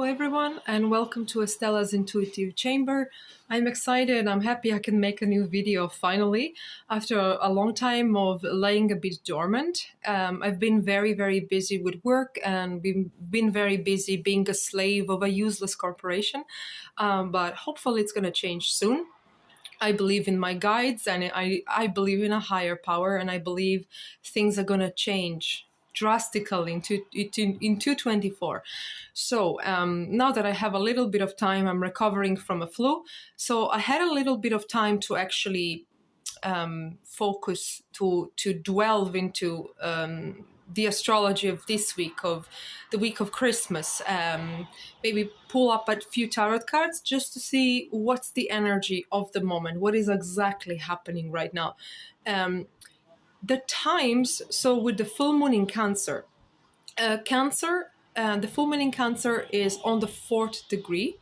everyone, and welcome to Estella's Intuitive Chamber. I'm excited. I'm happy I can make a new video finally after a long time of laying a bit dormant. I've been very, very busy with work and been very busy being a slave of a useless corporation. But hopefully it's going to change soon. I believe in my guides, and I believe in a higher power, and I believe things are going to change drastically in 2024. So now that I have a little bit of time, I'm recovering from a flu. So I had a little bit of time to actually focus, to delve into the astrology of this week, of the week of Christmas. Maybe pull up a few tarot cards just to see what's the energy of the moment, what is exactly happening right now. The times, so with the full moon in Cancer, the full moon in Cancer is on the 4th degree.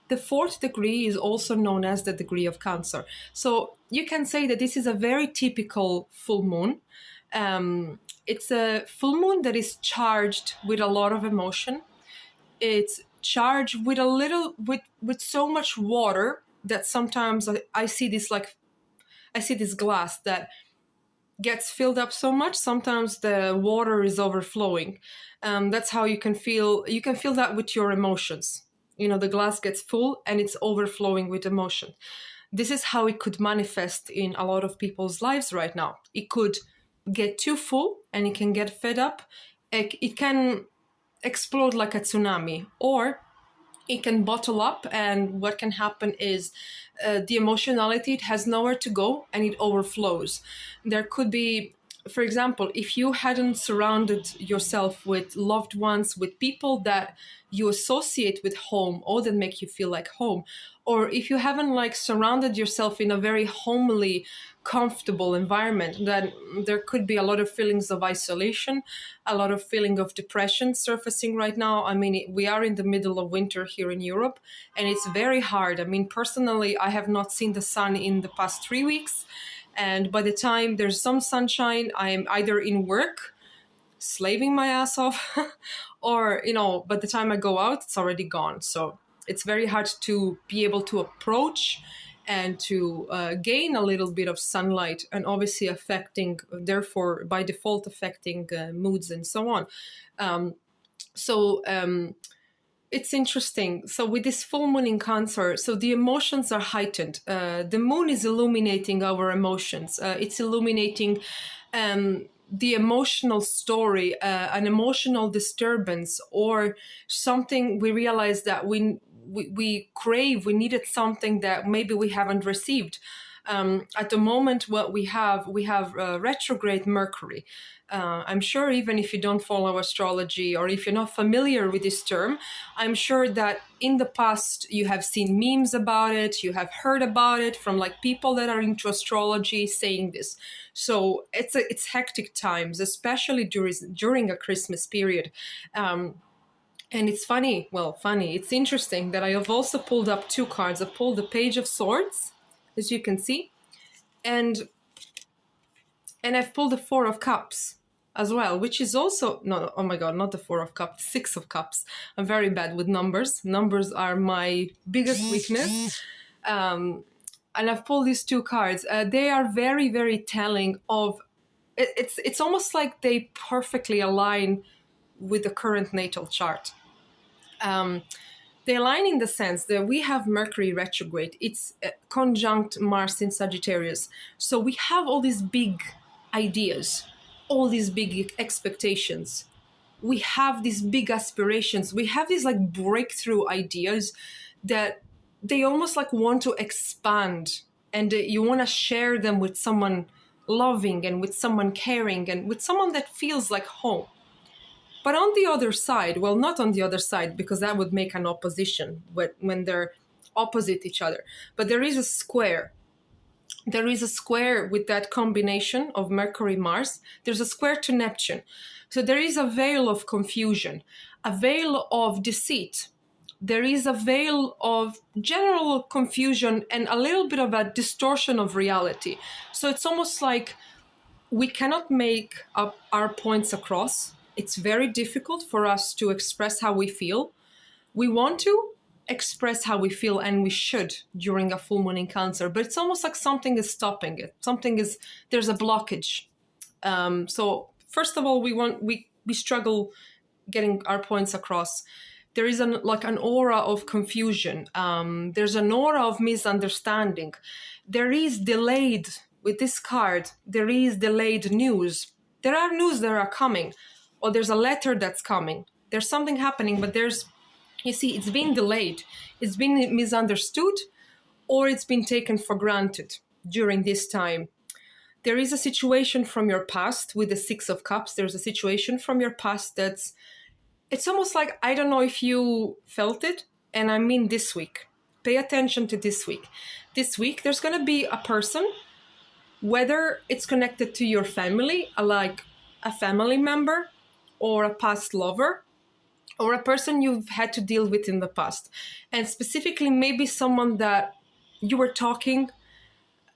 The 4th degree is also known as the degree of Cancer. So you can say that this is a very typical full moon. It's a full moon that is charged with a lot of emotion. It's charged with with so much water that sometimes I see this glass that gets filled up so much. Sometimes the water is overflowing. That's how you can feel that with your emotions. You know, the glass gets full and it's overflowing with emotion. This is how it could manifest in a lot of people's lives right now. It could get too full and it can get fed up. It can explode like a tsunami, or it can bottle up, and what can happen is the emotionality, it has nowhere to go and it overflows. There could be, for example, if you hadn't surrounded yourself with loved ones, with people that you associate with home or that make you feel like home, or if you haven't surrounded yourself in a very homely, comfortable environment, then there could be a lot of feelings of isolation, a lot of feeling of depression surfacing right now. I mean, we are in the middle of winter here in Europe, and it's very hard. I mean, personally, I have not seen the sun in the past 3 weeks. And by the time there's some sunshine, I'm either in work, slaving my ass off, or, by the time I go out, it's already gone. So it's very hard to be able to approach and to gain a little bit of sunlight, and obviously therefore, by default, affecting moods and so on. It's interesting. So with this full moon in Cancer, so the emotions are heightened. The moon is illuminating our emotions. It's illuminating the emotional story, an emotional disturbance, or something we realize that we crave, we needed something that maybe we haven't received. At the moment, what we have retrograde Mercury. I'm sure even if you don't follow astrology, or if you're not familiar with this term, I'm sure that in the past you have seen memes about it, you have heard about it from people that are into astrology saying this. So it's hectic times, especially during a Christmas period. And it's funny, it's interesting that I have also pulled up 2 cards. I pulled the Page of Swords, as you can see, and I've pulled the 4 of Cups as well, which is also, no, oh my God, not the 4 of Cups, 6 of Cups. I'm very bad with numbers. Numbers are my biggest weakness. And I've pulled these 2 cards. They are very, very telling of, it's almost like they perfectly align with the current natal chart. They align in the sense that we have Mercury retrograde. It's conjunct Mars in Sagittarius. So we have all these big ideas, all these big expectations. We have these big aspirations. We have these breakthrough ideas that they almost want to expand, and you want to share them with someone loving and with someone caring and with someone that feels like home. But on the other side, well, not on the other side, because that would make an opposition when they're opposite each other. But there is a square. There is a square with that combination of Mercury-Mars. There's a square to Neptune. So there is a veil of confusion, a veil of deceit. There is a veil of general confusion and a little bit of a distortion of reality. So it's almost like we cannot make up our points across. It's very difficult for us to express how we feel. We want to express how we feel, and we should during a full moon in Cancer, but it's almost like something is stopping it. There's a blockage. So first of all, we struggle getting our points across. There is an aura of confusion. There's an aura of misunderstanding. There is delayed with this card. There is delayed news. There are news that are coming, or there's a letter that's coming. There's something happening, but you see, it's been delayed. It's been misunderstood, or it's been taken for granted during this time. There is a situation from your past with the Six of Cups. There's a situation from your past it's almost like, I don't know if you felt it, and I mean this week. Pay attention to this week. This week, there's going to be a person, whether it's connected to your family, like a family member, or a past lover, or a person you've had to deal with in the past. And specifically, maybe someone that you were talking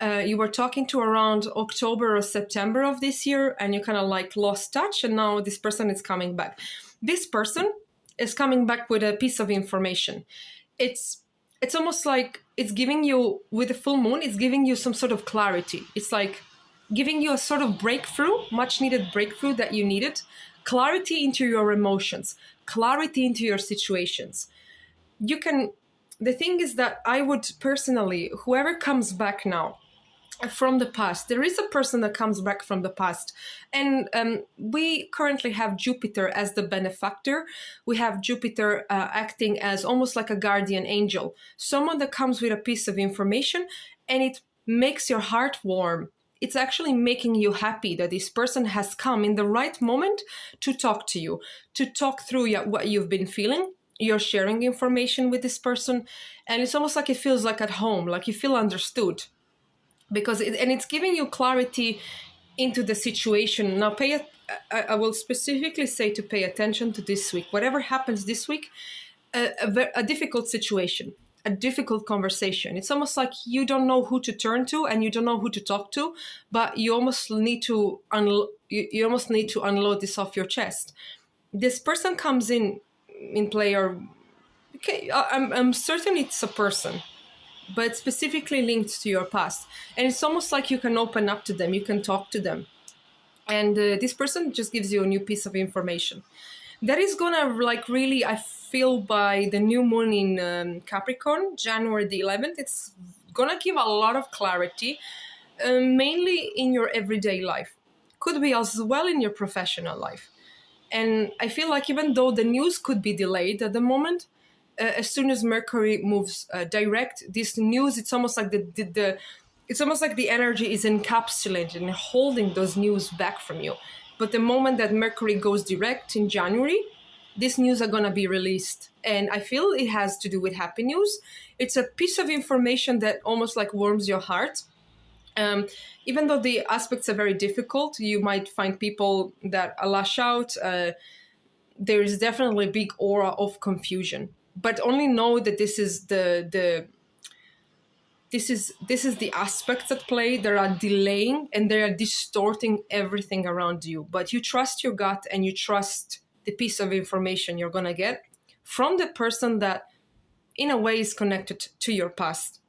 to around October or September of this year, and you kind of like lost touch, and now this person is coming back. This person is coming back with a piece of information. It's almost like it's giving you, with the full moon, it's giving you some sort of clarity. It's like giving you a sort of breakthrough, much needed breakthrough that you needed. Clarity into your emotions, clarity into your situations. The thing is that I would personally, whoever comes back now from the past, there is a person that comes back from the past, and we currently have Jupiter as the benefactor. We have Jupiter acting as almost like a guardian angel, someone that comes with a piece of information, and it makes your heart warm. It's actually making you happy that this person has come in the right moment to talk to you, to talk through what you've been feeling. You're sharing information with this person, and it's almost like it feels like at home, like you feel understood, because it's giving you clarity into the situation. Now, I will specifically say to pay attention to this week. Whatever happens this week, a difficult situation, a difficult conversation. It's almost like you don't know who to turn to, and you don't know who to talk to, but you almost need to unload this off your chest. This person comes in play, or okay, I'm certain it's a person, but specifically linked to your past. And it's almost like you can open up to them, you can talk to them. And this person just gives you a new piece of information. That is gonna really, I feel, by the new moon in Capricorn, January the 11th, it's gonna give a lot of clarity, mainly in your everyday life. Could be as well in your professional life. And I feel like even though the news could be delayed at the moment, as soon as Mercury moves direct, this news, it's almost like it's almost like the energy is encapsulated and holding those news back from you. But the moment that Mercury goes direct in January, these news are gonna be released. And I feel it has to do with happy news. It's a piece of information that almost like warms your heart. Even though the aspects are very difficult, you might find people that lash out. There is definitely a big aura of confusion. But only know that this is the aspects at play that are delaying, and they are distorting everything around you. But you trust your gut, and you trust the piece of information you're gonna get from the person that in a way is connected to your past.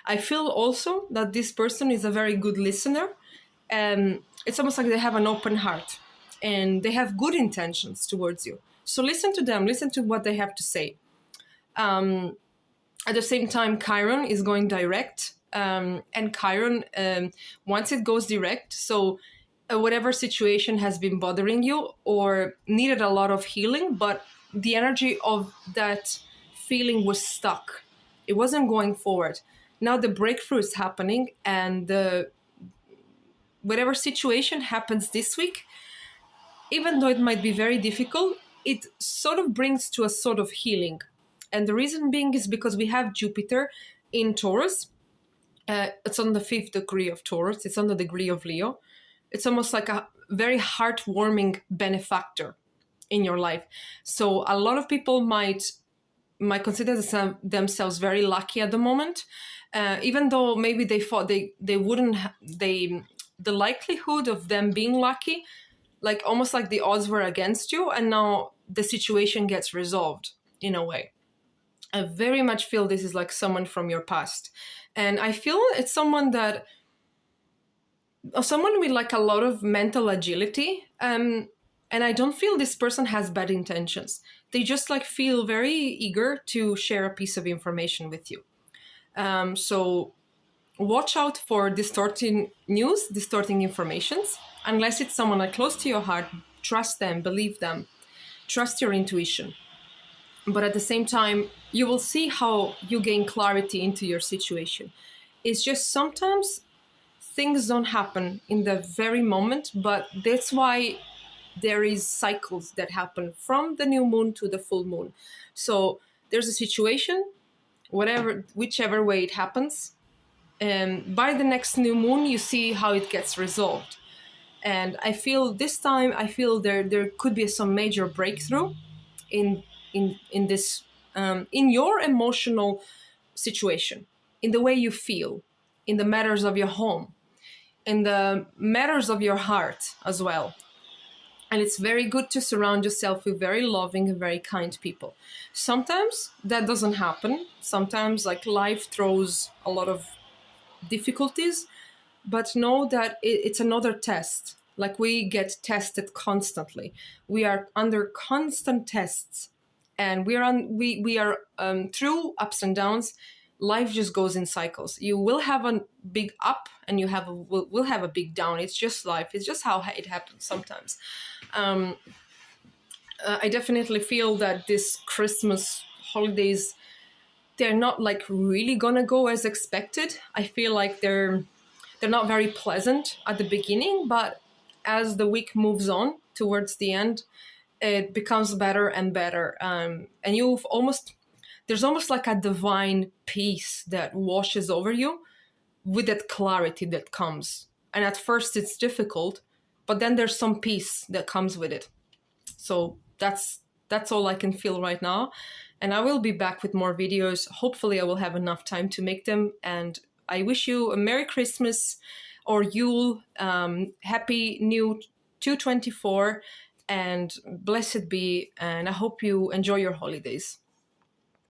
I feel also that this person is a very good listener, and it's almost like they have an open heart and they have good intentions towards you. So listen to them, listen to what they have to say. At the same time, Chiron is going direct, and Chiron, once it goes direct, so whatever situation has been bothering you or needed a lot of healing, but the energy of that feeling was stuck. It wasn't going forward. Now the breakthrough is happening, and whatever situation happens this week, even though it might be very difficult, it sort of brings to a sort of healing. And the reason being is because we have Jupiter in Taurus. It's on the 5th degree of Taurus. It's on the degree of Leo. It's almost like a very heartwarming benefactor in your life. So a lot of people might consider themselves very lucky at the moment, even though maybe they thought they wouldn't. The likelihood of them being lucky, like almost like the odds were against you, and now the situation gets resolved. in a way. I very much feel this is like someone from your past. And I feel it's someone with like a lot of mental agility. And I don't feel this person has bad intentions. They just like feel very eager to share a piece of information with you. So watch out for distorting news, distorting informations. Unless it's someone like close to your heart, trust them, believe them, trust your intuition. But at the same time, you will see how you gain clarity into your situation. It's just sometimes things don't happen in the very moment, but that's why there is cycles that happen from the new moon to the full moon. So there's a situation, whichever way it happens, and by the next new moon you see how it gets resolved. And I feel this time, I feel there could be some major breakthrough in this in your emotional situation, in the way you feel, in the matters of your home, in the matters of your heart as well. And it's very good to surround yourself with very loving and very kind people. Sometimes that doesn't happen. Sometimes like life throws a lot of difficulties, but know that it's another test. Like we get tested constantly. We are under constant tests, and we are through ups and downs. Life just goes in cycles. You will have a big up, and will have a big down. It's just life. It's just how it happens sometimes. I definitely feel that this Christmas holidays, they're not like really gonna go as expected. I feel like they're not very pleasant at the beginning, but as the week moves on towards the end, it becomes better and better. And there's almost like a divine peace that washes over you with that clarity that comes. And at first it's difficult, but then there's some peace that comes with it. So that's all I can feel right now. And I will be back with more videos. Hopefully I will have enough time to make them. And I wish you a Merry Christmas or Yule, Happy New 224, and blessed be. And I hope you enjoy your holidays.